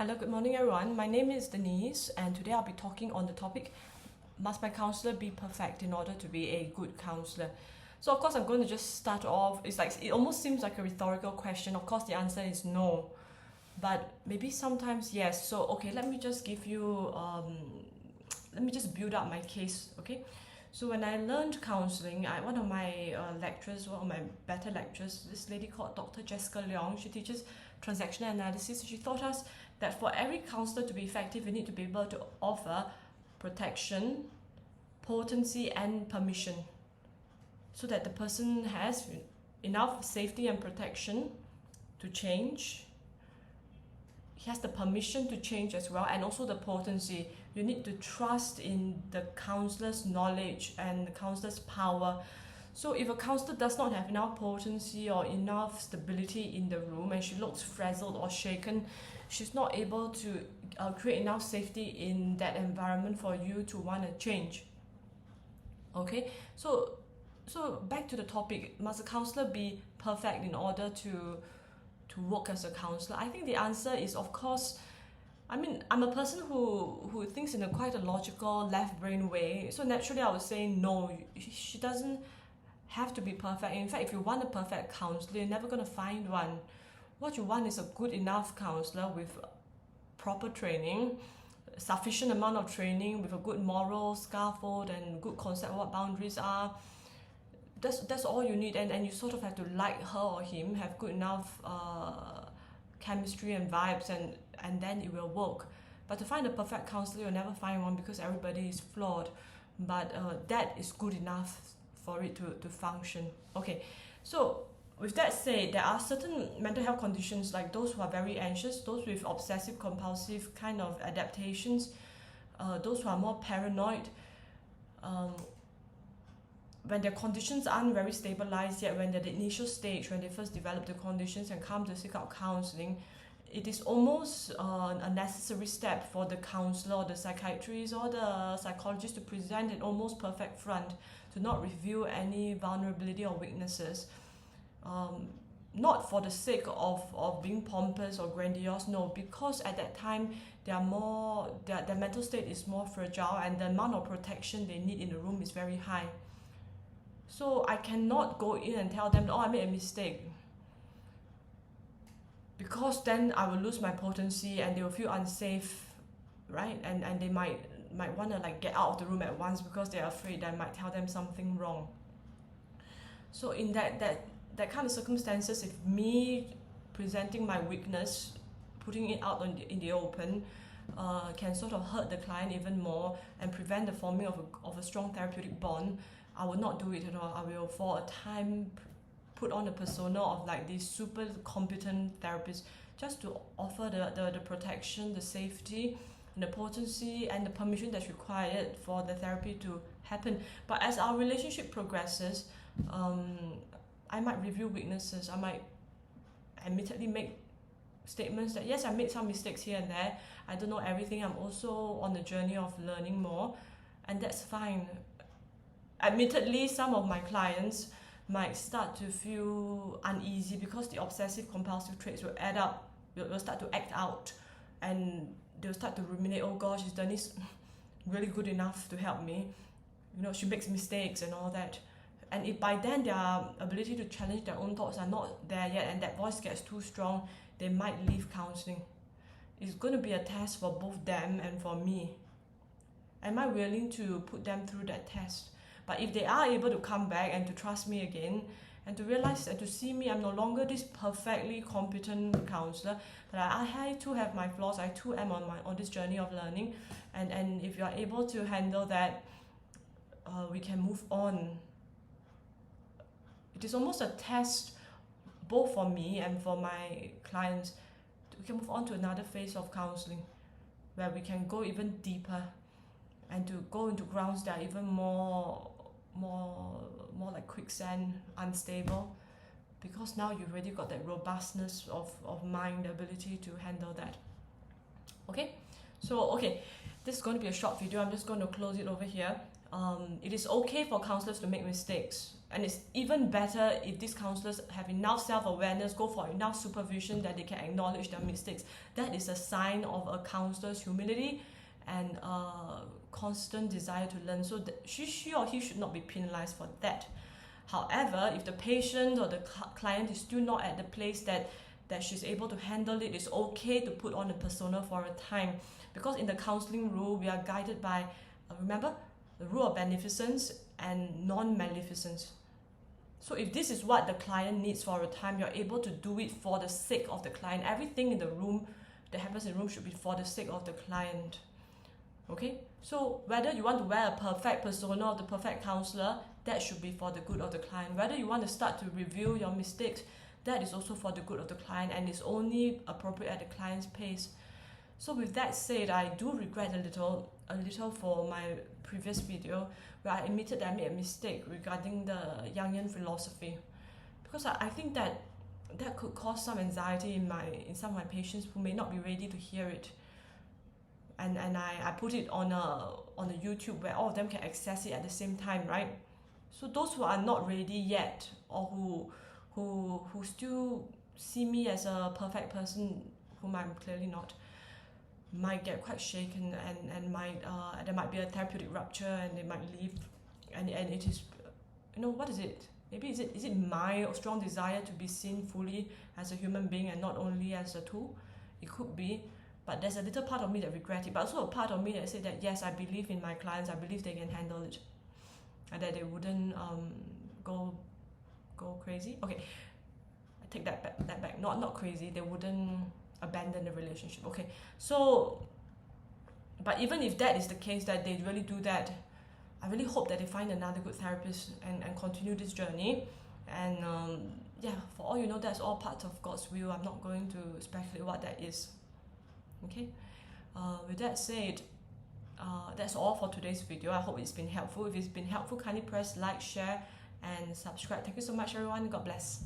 Hello, good morning everyone. My name is Denise and today I'll be talking on the topic, must my counsellor be perfect in order to be a good counsellor? So of course I'm going to just start off, it almost seems like a rhetorical question. Of course the answer is no, but maybe sometimes yes. So okay, let me just give you, let me just build up my case, okay? So when I learned counselling, one of my lecturers, one of my better lecturers, this lady called Dr. Jessica Leong, she teaches transactional analysis. She taught us that for every counsellor to be effective, you need to be able to offer protection, potency and permission, so that the person has enough safety and protection to change. He has the permission to change as well, and also the potency. You need to trust in the counsellor's knowledge and the counsellor's power. So if a counsellor does not have enough potency or enough stability in the room and she looks frazzled or shaken, she's not able to create enough safety in that environment for you to want to change. Okay, so back to the topic, must a counsellor be perfect in order to work as a counsellor? I think the answer is, of course, I mean, I'm a person who thinks in a quite a logical left brain way, so naturally I would say no, she doesn't have to be perfect. In fact, if you want a perfect counsellor, you're never going to find one. What you want is a good enough counsellor with proper training, sufficient amount of training, with a good moral scaffold and good concept of what boundaries are. That's all you need, and you sort of have to like her or him, have good enough chemistry and vibes, and then it will work. But to find a perfect counsellor, you'll never find one because everybody is flawed. But that is good enough for it to function. Okay, so with that said, there are certain mental health conditions, like those who are very anxious, those with obsessive compulsive kind of adaptations, those who are more paranoid, when their conditions aren't very stabilized yet, when they're at the initial stage, when they first develop the conditions and come to seek out counselling, it is almost a necessary step for the counsellor or the psychiatrist or the psychologist to present an almost perfect front, to not reveal any vulnerability or weaknesses. Not for the sake of being pompous or grandiose, no, because at that time their mental state is more fragile and the amount of protection they need in the room is very high. So I cannot go in and tell them, oh, I made a mistake, because then I will lose my potency and they will feel unsafe, right? And they might want to like get out of the room at once because they're afraid I might tell them something wrong. So in that kind of circumstances, if me presenting my weakness, putting it out in the open, can sort of hurt the client even more and prevent the forming of a strong therapeutic bond, I will not do it at all. I will for a time put on a persona of like this super competent therapist, just to offer the protection, the safety, and the potency and the permission that's required for the therapy to happen. But as our relationship progresses, I might review weaknesses. I might admittedly make statements that yes, I made some mistakes here and there. I don't know everything. I'm also on the journey of learning more, and that's fine. Admittedly, some of my clients might start to feel uneasy because the obsessive compulsive traits will add up, will start to act out, and they'll start to ruminate, oh gosh, is Denise really good enough to help me? You know, she makes mistakes and all that. And if by then their ability to challenge their own thoughts are not there yet and that voice gets too strong, they might leave counselling. It's going to be a test for both them and for me. Am I willing to put them through that test? But if they are able to come back and to trust me again, and to realize and to see me, I'm no longer this perfectly competent counsellor, but I too have my flaws, I too am on this journey of learning, and if you are able to handle that, we can move on. It is almost a test both for me and for my clients. We can move on to another phase of counselling where we can go even deeper and to go into grounds that are even more like quicksand, unstable, because now you've already got that robustness of mind, the ability to handle that. Okay, so this is going to be a short video. I'm just going to close it over here. It is okay for counselors to make mistakes, And it's even better if these counselors have enough self-awareness, go for enough supervision that they can acknowledge their mistakes. That is a sign of a counselor's humility and a constant desire to learn. So that she or he should not be penalized for that. However, if the patient or the client is still not at the place that she's able to handle it, it's okay to put on a persona for a time. Because in the counseling rule, we are guided by, remember, the rule of beneficence and non-maleficence. So if this is what the client needs for a time, you're able to do it for the sake of the client. Everything in the room that happens in the room should be for the sake of the client. Okay? So whether you want to wear a perfect persona of the perfect counselor, that should be for the good of the client. Whether you want to start to review your mistakes, that is also for the good of the client, and is only appropriate at the client's pace. So with that said, I do regret a little for my previous video where I admitted that I made a mistake regarding the Jungian philosophy, because I think that could cause some anxiety in some of my patients who may not be ready to hear it. And I put it on a YouTube where all of them can access it at the same time, right? So those who are not ready yet, or who still see me as a perfect person, whom I'm clearly not, might get quite shaken, and might there might be a therapeutic rupture, and they might leave, and it is, what is it? Maybe is it my strong desire to be seen fully as a human being and not only as a tool? It could be, but there's a little part of me that regrets it, but also a part of me that said that yes, I believe in my clients, I believe they can handle it, and that they wouldn't go crazy. Okay, I take that back. Not crazy. They wouldn't abandon the relationship. Okay, so, but even if that is the case, that they really do that, I really hope that they find another good therapist and continue this journey. And yeah, for all you know, that's all part of God's will. I'm not going to speculate what that is. Okay, with that said, that's all for today's video. I hope it's been helpful. If it's been helpful, kindly press like, share, and subscribe. Thank you so much, everyone. God bless.